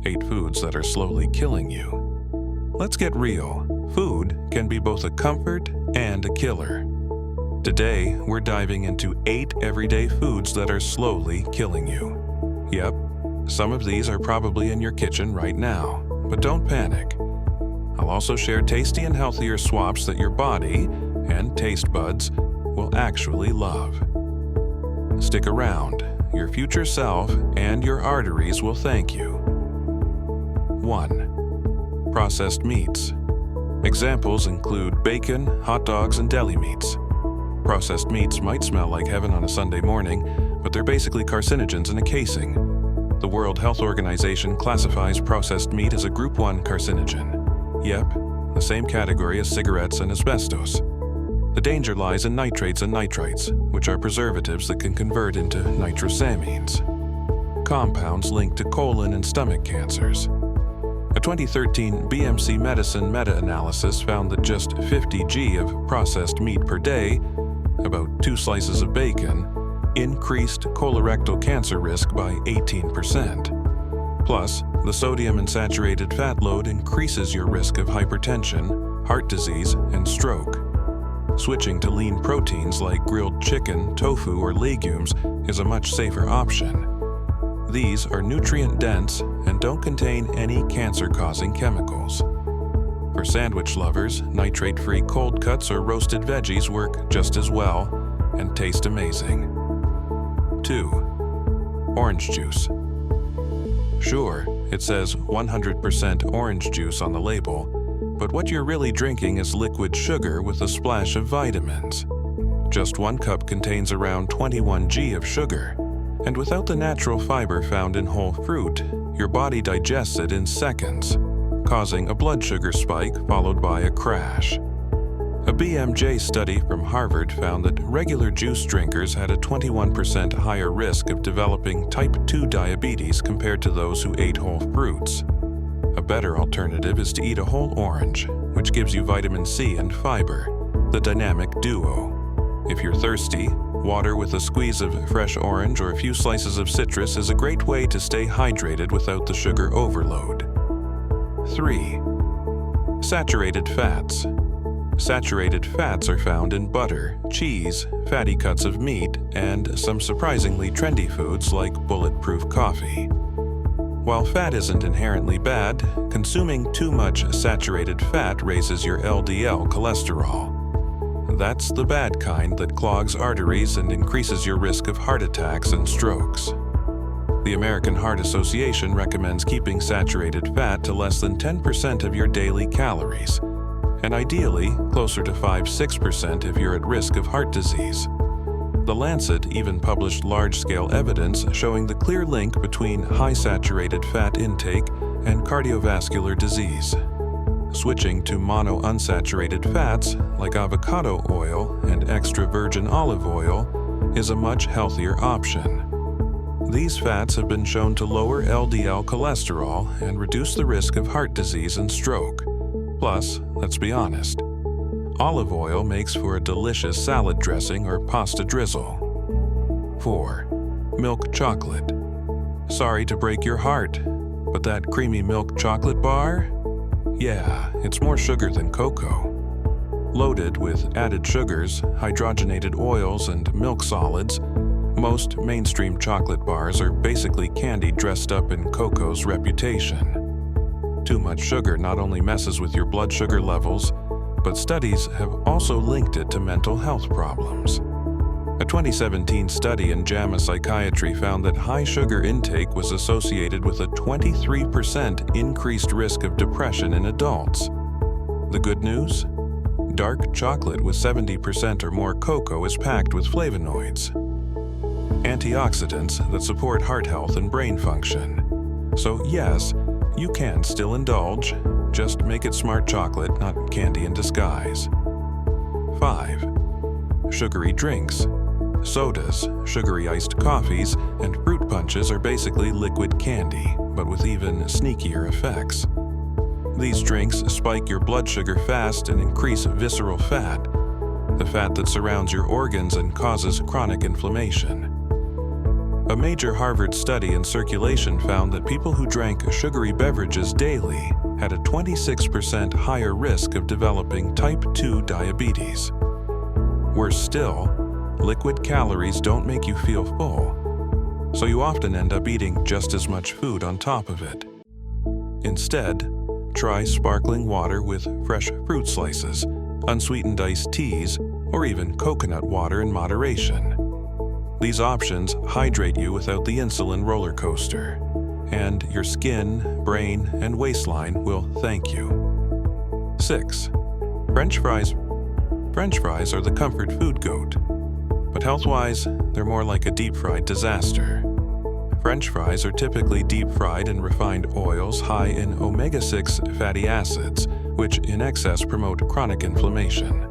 8 foods that are slowly killing you. Let's get real. Food can be both a comfort and a killer. Today, we're diving into 8 everyday foods that are slowly killing you. Yep, some of these are probably in your kitchen right now, but don't panic. I'll also share tasty and healthier swaps that your body and taste buds will actually love. Stick around. Your future self and your arteries will thank you. 1. Processed meats. Examples include bacon, hot dogs, and deli meats. Processed meats might smell like heaven on a Sunday morning, but they're basically carcinogens in a casing. The World Health Organization classifies processed meat as a Group 1 carcinogen. Yep, the same category as cigarettes and asbestos. The danger lies in nitrates and nitrites, which are preservatives that can convert into nitrosamines, compounds linked to colon and stomach cancers. A 2013 BMC Medicine meta-analysis found that just 50 g of processed meat per day, about 2 slices of bacon, increased colorectal cancer risk by 18%. Plus, the sodium and saturated fat load increases your risk of hypertension, heart disease, and stroke. Switching to lean proteins like grilled chicken, tofu, or legumes is a much safer option. These are nutrient-dense and don't contain any cancer-causing chemicals. For sandwich lovers, nitrate-free cold cuts or roasted veggies work just as well and taste amazing. 2. Orange juice. Sure, it says 100% orange juice on the label, but what you're really drinking is liquid sugar with a splash of vitamins. Just 1 cup contains around 21 g of sugar, and without the natural fiber found in whole fruit, your body digests it in seconds, causing a blood sugar spike followed by a crash. A BMJ study from Harvard found that regular juice drinkers had a 21% higher risk of developing type 2 diabetes compared to those who ate whole fruits. A better alternative is to eat a whole orange, which gives you vitamin C and fiber, the dynamic duo. If you're thirsty, water with a squeeze of fresh orange or a few slices of citrus is a great way to stay hydrated without the sugar overload. 3. Saturated fats. Saturated fats are found in butter, cheese, fatty cuts of meat, and some surprisingly trendy foods like bulletproof coffee. While fat isn't inherently bad, consuming too much saturated fat raises your LDL cholesterol. That's the bad kind that clogs arteries and increases your risk of heart attacks and strokes. The American Heart Association recommends keeping saturated fat to less than 10% of your daily calories, and ideally closer to 5–6% if you're at risk of heart disease. The Lancet even published large-scale evidence showing the clear link between high saturated fat intake and cardiovascular disease. Switching to monounsaturated fats like avocado oil and extra virgin olive oil is a much healthier option. These fats have been shown to lower LDL cholesterol and reduce the risk of heart disease and stroke. Plus, let's be honest, olive oil makes for a delicious salad dressing or pasta drizzle. 4. Milk chocolate. Sorry to break your heart, but that creamy milk chocolate bar? Yeah, it's more sugar than cocoa. Loaded with added sugars, hydrogenated oils, and milk solids, most mainstream chocolate bars are basically candy dressed up in cocoa's reputation. Too much sugar not only messes with your blood sugar levels, but studies have also linked it to mental health problems. A 2017 study in JAMA Psychiatry found that high sugar intake was associated with a 23% increased risk of depression in adults. The good news? Dark chocolate with 70% or more cocoa is packed with flavonoids, antioxidants that support heart health and brain function. So yes, you can still indulge, just make it smart chocolate, not candy in disguise. 5. Sugary drinks. Sodas, sugary iced coffees, and fruit punches are basically liquid candy, but with even sneakier effects. These drinks spike your blood sugar fast and increase visceral fat, the fat that surrounds your organs and causes chronic inflammation. A major Harvard study in circulation found that people who drank sugary beverages daily had a 26% higher risk of developing type 2 diabetes. Worse still, liquid calories don't make you feel full, so you often end up eating just as much food on top of it. Instead, try sparkling water with fresh fruit slices, unsweetened iced teas, or even coconut water in moderation. These options hydrate you without the insulin roller coaster, and your skin, brain, and waistline will thank you. 6. French fries. French fries are the comfort food goat, but health-wise, they're more like a deep-fried disaster. French fries are typically deep-fried in refined oils high in omega-6 fatty acids, which in excess promote chronic inflammation,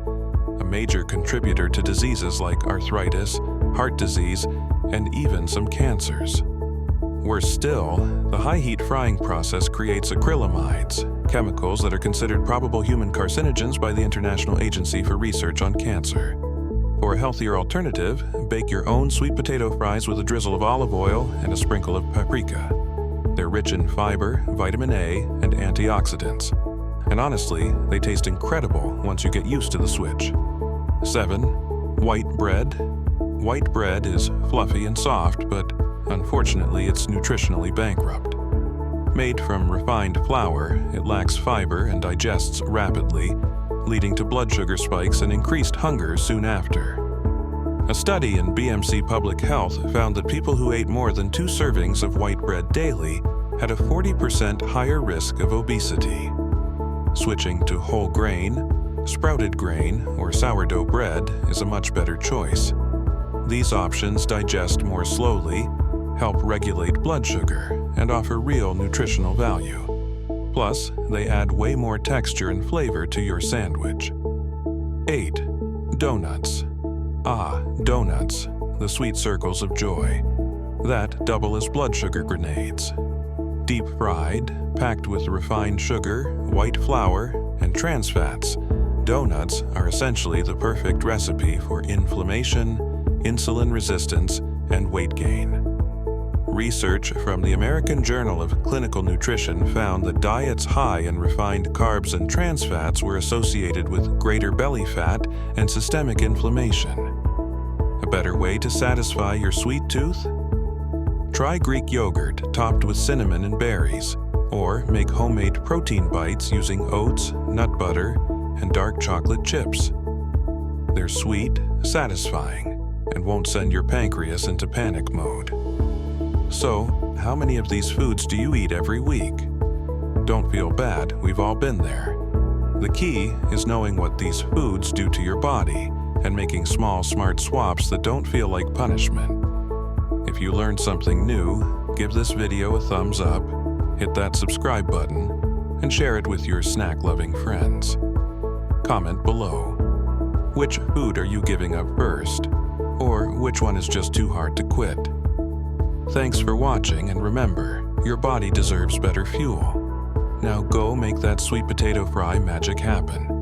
a major contributor to diseases like arthritis, heart disease, and even some cancers. Worse still, the high-heat frying process creates acrylamides, chemicals that are considered probable human carcinogens by the International Agency for Research on Cancer. For a healthier alternative, bake your own sweet potato fries with a drizzle of olive oil and a sprinkle of paprika. They're rich in fiber, vitamin A, and antioxidants. And honestly, they taste incredible once you get used to the switch. 7. White bread. White bread is fluffy and soft, but unfortunately it's nutritionally bankrupt. Made from refined flour, it lacks fiber and digests rapidly, leading to blood sugar spikes and increased hunger soon after. A study in BMC Public Health found that people who ate more than 2 servings of white bread daily had a 40% higher risk of obesity. Switching to whole grain, sprouted grain, or sourdough bread is a much better choice. These options digest more slowly, help regulate blood sugar, and offer real nutritional value. Plus, they add way more texture and flavor to your sandwich. 8. Donuts. Donuts, the sweet circles of joy. That double as blood sugar grenades. Deep fried, packed with refined sugar, white flour, and trans fats, donuts are essentially the perfect recipe for inflammation, insulin resistance, and weight gain. Research from the American Journal of Clinical Nutrition found that diets high in refined carbs and trans fats were associated with greater belly fat and systemic inflammation. A better way to satisfy your sweet tooth? Try Greek yogurt topped with cinnamon and berries, or make homemade protein bites using oats, nut butter, and dark chocolate chips. They're sweet, satisfying, and won't send your pancreas into panic mode. So, how many of these foods do you eat every week? Don't feel bad, we've all been there. The key is knowing what these foods do to your body and making small, smart swaps that don't feel like punishment. If you learned something new, give this video a thumbs up, hit that subscribe button, and share it with your snack-loving friends. Comment below. Which food are you giving up first? Or which one is just too hard to quit? Thanks for watching, and remember, your body deserves better fuel. Now go make that sweet potato fry magic happen.